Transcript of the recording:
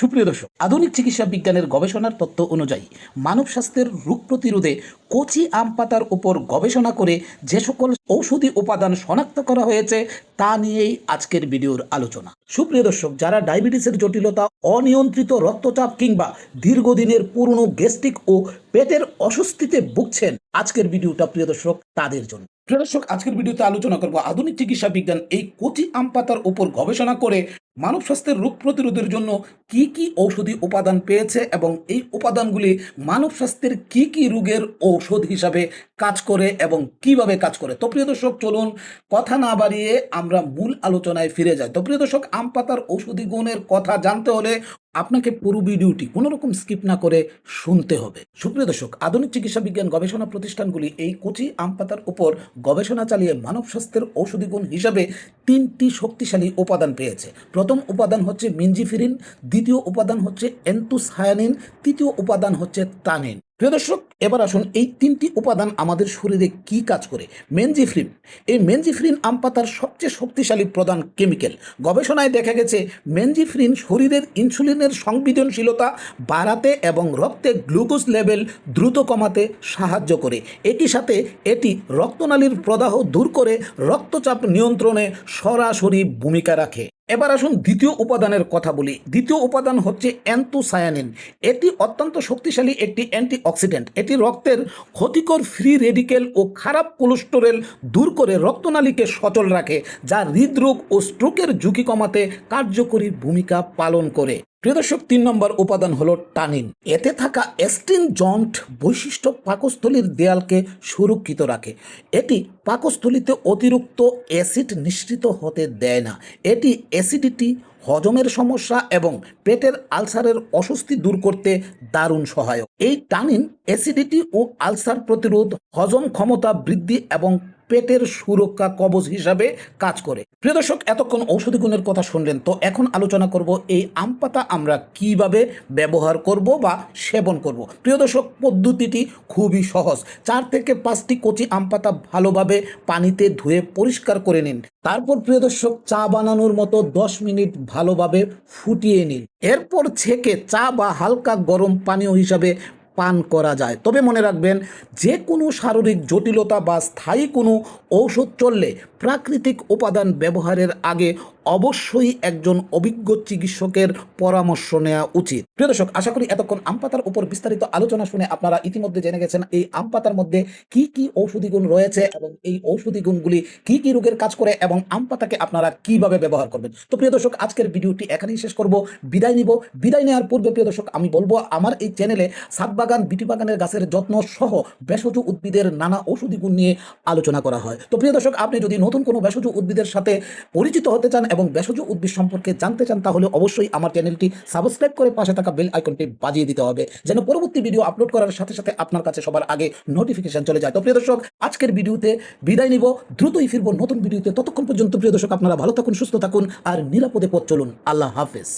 সুপ্রিয় দর্শক, আধুনিক চিকিৎসা বিজ্ঞানের গবেষণার তথ্য অনুযায়ী মানব স্বাস্থ্যের রোগ প্রতিরোধে কচি আম পাতার উপর গবেষণা করে যে সকল ঔষধি উপাদান শনাক্ত করা হয়েছে তা নিয়েই আজকের ভিডিওর আলোচনা। সুপ্রিয় দর্শক, যারা ডায়াবেটিসের জটিলতা, অনিয়ন্ত্রিত রক্তচাপ কিংবা দীর্ঘদিনের পুরনো গ্যাস্ট্রিক ও পেটের অস্বস্তিতে ভুগছেন, আজকের ভিডিওটা প্রিয় দর্শক তাদের জন্য। প্রিয় দর্শক, আজকের ভিডিওতে আলোচনা করব আধুনিক চিকিৎসা বিজ্ঞান এই কচি আম পাতার উপর গবেষণা করে মানব স্বাস্থ্যের রোগ প্রতিরোধের জন্য কি কি ঔষধি উপাদান পেয়েছে এবং এই উপাদানগুলি মানব স্বাস্থ্যের কি কি রোগের ঔষধ হিসাবে কাজ করে এবং কিভাবে কাজ করে। তো প্রিয় দর্শক, চলুন কথা না বাড়িয়ে আমরা মূল আলোচনায় ফিরে যাই। তো প্রিয় দর্শক, আম পাতার ঔষধি গুণের কথা জানতে হলে আপনাকে পুরো ভিডিওটি কোনো রকম স্কিপ না করে শুনতে হবে। সুপ্রিয় দর্শক, আধুনিক চিকিৎসা বিজ্ঞান গবেষণা প্রতিষ্ঠানগুলি এই কচি আম পাতার উপর গবেষণা চালিয়ে মানব স্বাস্থ্যের ঔষধি গুণ হিসাবে তিনটি শক্তিশালী উপাদান পেয়েছে। প্রথম উপাদান হচ্ছে মিনজিফিরিন, দ্বিতীয় উপাদান হচ্ছে অ্যান্থোসায়ানিন, তৃতীয় উপাদান হচ্ছে টানিন। প্রিয় দর্শক, এবার আসুন এই তিনটি উপাদান আমাদের শরীরে কি কাজ করে। মেনজিফ্রিন, এই মেনজিফ্রিন আম পাতার সবচেয়ে শক্তিশালী প্রধান কেমিক্যাল। গবেষণায় দেখা গেছে মেনজিফ্রিন শরীরের ইনসুলিনের সংবেদনশীলতা বাড়াতে এবং রক্তে গ্লুকোজ লেভেল দ্রুত কমাতে সাহায্য করে। একই সাথে এটি রক্তনালীর প্রদাহ দূর করে রক্তচাপ নিয়ন্ত্রণে সরাসরি ভূমিকা রাখে। এবার আসুন দ্বিতীয় উপাদানের কথা বলি। দ্বিতীয় উপাদান হচ্ছে অ্যান্থোসায়ানিন। এটি অত্যন্ত শক্তিশালী একটি অ্যান্টিঅক্সিডেন্ট। এটি রক্তের ক্ষতিকর ফ্রি রেডিকেল ও খারাপ কোলেস্টেরল দূর করে রক্তনালীকে সচল রাখে, যা হৃদরোগ ও স্ট্রোকের ঝুঁকি কমাতে কার্যকরী ভূমিকা পালন করে। প্রিয় দর্শক, 3 নম্বর উপাদান হলো টানিন। এতে থাকা অ্যাস্ট্রিনজেন্ট বৈশিষ্ট্য পাকস্থলীর দেয়ালকে সুরক্ষিত রাখে। এটি পাকস্থলীতে অতিরিক্ত অ্যাসিড নিঃসৃত হতে দেয় না। এটি অ্যাসিডিটি, হজমের সমস্যা এবং পেটের আলসারের অস্বস্তি দূর করতে দারুণ সহায়ক। এই টানিন অ্যাসিডিটি ও আলসার প্রতিরোধ, হজম ক্ষমতা বৃদ্ধি এবং পেটের সুরক্ষা কবচ হিসাবে কাজ করে। প্রিয় দর্শক, এতক্ষণ ঔষধি গুণের কথা শুনলেন, তো এখন আলোচনা করব এই আম পাতা আমরা কিভাবে ব্যবহার করব বা সেবন করব। প্রিয় দর্শক, পদ্ধতিটি খুবই সহজ। 4 থেকে 5টি কচি আম পাতা ভালোভাবে পানিতে ধুয়ে পরিষ্কার করে নিন। তারপর প্রিয় দর্শক, চা বানানোর মতো 10 মিনিট ভালোভাবে ফুটিয়ে নিন। এরপর ছেঁকে চা বা হালকা গরম পানীয় হিসাবে পান করা যায়। তবে মনে রাখবেন, যে কোনো শারীরিক জটিলতা বা স্থায়ী কোনো ঔষধ চললে প্রাকৃতিক উপাদান ব্যবহারের আগে অবশ্যই একজন অভিজ্ঞ চিকিৎসকের পরামর্শ নেওয়া উচিত। প্রিয় দর্শক, আশা করি এতক্ষণ আম পাতার উপর বিস্তারিত আলোচনা শুনে আপনারা ইতিমধ্যে জেনে গেছেন এই আম পাতার মধ্যে কি কি ঔষধি গুণ রয়েছে এবং এই ঔষধি গুণগুলি কি কি রোগের কাজ করে এবং আম পাতাকে আপনারা কিভাবে ব্যবহার করবেন। তো প্রিয় দর্শক, আজকের ভিডিওটি এখানেই শেষ করব। বিদায় নিব। বিদায় নেওয়ার পূর্বে প্রিয় দর্শক, আমি বলবো আমার এই চ্যানেলে ছাদ বাগান, বিটি বাগানের গাছের যত্ন সহ ভেষজ উদ্ভিদের নানা ঔষধি গুণ নিয়ে আলোচনা করা হয়। তো প্রিয় দর্শক, আপনি যদি নতুন কোনো ভেষজ উদ্ভিদের সাথে পরিচিত হতে চান এবং ভেষজ উদ্ভিদ সম্পর্কে জানতে চান, তাহলে অবশ্যই আমার চ্যানেলটি সাবস্ক্রাইব করে পাশে থাকা বেল আইকনটি বাজিয়ে দিতে হবে, যেন পরবর্তী ভিডিও আপলোড করার সাথে সাথে আপনার কাছে সবার আগে নোটিফিকেশন চলে যায়। তো প্রিয় দর্শক, আজকের ভিডিওতে বিদায় নিব। দ্রুতই ফিরবো নতুন ভিডিওতে। ততক্ষণ পর্যন্ত প্রিয় দর্শক, আপনারা ভালো থাকুন, সুস্থ থাকুন আর নিরাপদে পথ চলুন। আল্লাহ হাফেজ।